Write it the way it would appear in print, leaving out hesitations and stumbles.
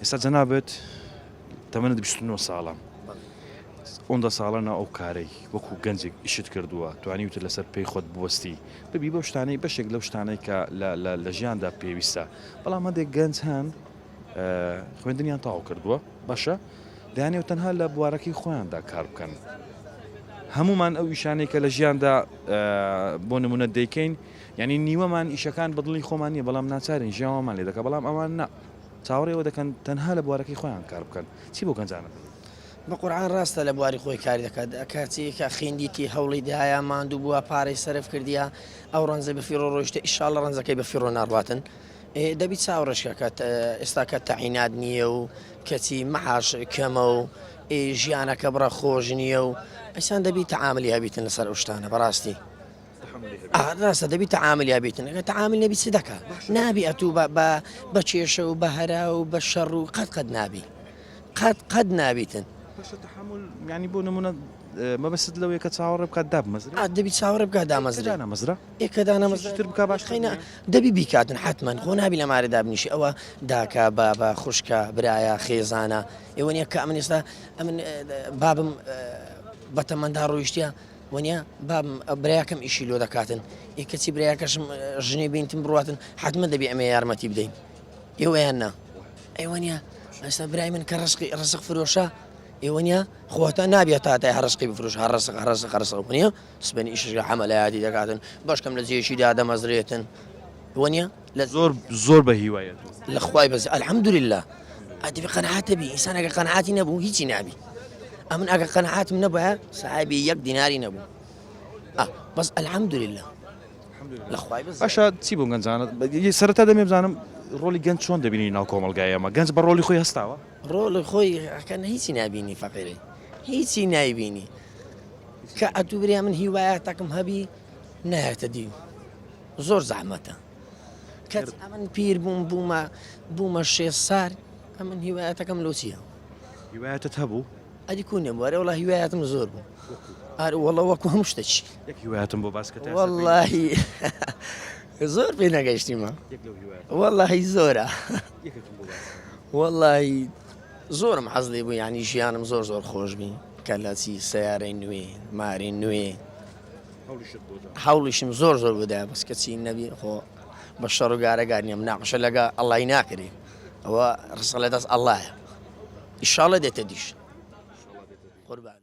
ئێستا جەنابێت تەمەنت 29 ساڵە ئەوەندە ساڵانە ئەو کارەی وەکو گەنجێک ئیشت کردووە توانی وتر لەسەر پێی خۆت بوەستی ببی بەو شتانەی بەشێک لەو شتانەی کە لە ژیاندا پێویستە بەڵام هەندێک گەنج هەن خوێندنیان تاو کردووە باشە دەیانێ تەنها لە بوارەکەی خۆیاندا کار بکەن هەمومان ئەو ئیشانەی کە لە ژیاندا بۆ نمونە دەیکەین یعنی نیوەمان ئیشەکان بەدڵی خۆمان نیە بەڵام ناچارین ژیانمان لێ دەکە بەڵام ئەوان نا چاوەڕێەوە دەکەن تەنها لە بوارەکەی خۆیان کار بکەن چی بۆ گەنجانە بە قورعان ڕاستە لە بواری خۆی کاری دەکات کاتێککە خوێندیتی هەوڵی دایا ماندوو بووە پارەی سەرف کردیە ئەو ڕەنجە بەفیڕۆ ڕۆیشتە ئیشاڵە ڕەنجەکەی بەفیڕۆ ناڕاتن دەبی چاوەڕێشکە ئێستا کە تەعینات نییە و کەچی مەعاش کەمە و ژیانەکە بڕە خۆش نییە و ئەسان دەبی تەعاملی هەبیتن لەسەر ئەو شتانە بەڕاستی ڕاستە دەبی تەعاملی هەبیتن ئەگە تەعامل نەبی چ دەکات نابی ئەتوو بە کێشە و بە هەرا و بە شەڕ و قەت نابی قەت نابیتن تحمل ینی بۆ نمونە مەبەست لەوەیە کە چاوەڕێ بکات دابمەزرێ دەبی چاوەڕێ بکات دامەزرێ نامەزرا ئێکەدا نەمەزتر بک باشخینە دەبی بیکاتن حتمما خۆ نابی لەمارە دابنیشی ئەوە داکا بابە خوشکە برایە خێزانە ئێوە نیە کە ئەمن ئێستا ئەمن بابم بەتەمەندا ڕۆیشتە وەنیە بابم برایەکەم ئیشی لۆ دەکاتن کەچی برایەکەشم ژنێ بینتم بڕاتن حتممە دەبی ئەمە یارمەتی بدەین ئێوەیان نا ئەیوە نیە ئەستا برای من کە ڕسق فرۆشە ئێوە نیە خۆتە نابێت تاتای هەڕسقی بفرۆش هەڕسق نیە سبەنی ئیشگە حەمەلایاتی دەکاتن باشکەم لە جێشیدا دەمەزرێتن وەنیە لە زۆر بە هیوایەت لە خوای بەز الحەمدولله ئەدەبی قەنەعاتە بی ئینسان ئەگە قەنەعاتی نەبوو هیچی نابی ئەمن ئەگە قەنەعاتم نەبووە سەحابی 1 دیناری نەبوو بەس الحەمدولله لە خوای بەز باشە چی بۆ گەنجانە سەرەتا دەمێ بزانم ڕۆلی گەنج چۆن دەبینی ناو کۆمەلگای ئەمە گەنج بە ڕۆلی خۆی هەستاوە ڕۆڵی خۆی ئەکەن هیچی نبینی فەقیرەی هیچی نایبینی کە ئەتوو بریا من هیوایەتەکەم هەبی نایەتە دی زۆر زەحمەتە کەس ئەمن پیر بوومە 6 سار ئەمن هیوایەتەکەم لۆ چییە هیوایەتت هەبوو ئەدی کوونێم وەرە وڵا هیوایەتم زۆر بوو وەڵە وەکو هەموو شتێکی هیوایەتم بۆ باسکە واللهی زۆر پێ نەگەیشتیمە واللهی زۆرە واللهی زۆرم حەز لێ بوو یعنی ژیانم زۆر خۆش بی کە لە چی سیارەی نوێ مارین نوێ هەوڵیشم زۆر بوودا بەس کەچی نەبی خۆ بە شەڕ و گارەگار نیە مناقەشە لەگە ئەڵڵای ناکرێ ئەوە ڕسق لە دەست ئەڵڵایە ئیشاڵە دێتە دیش قوربان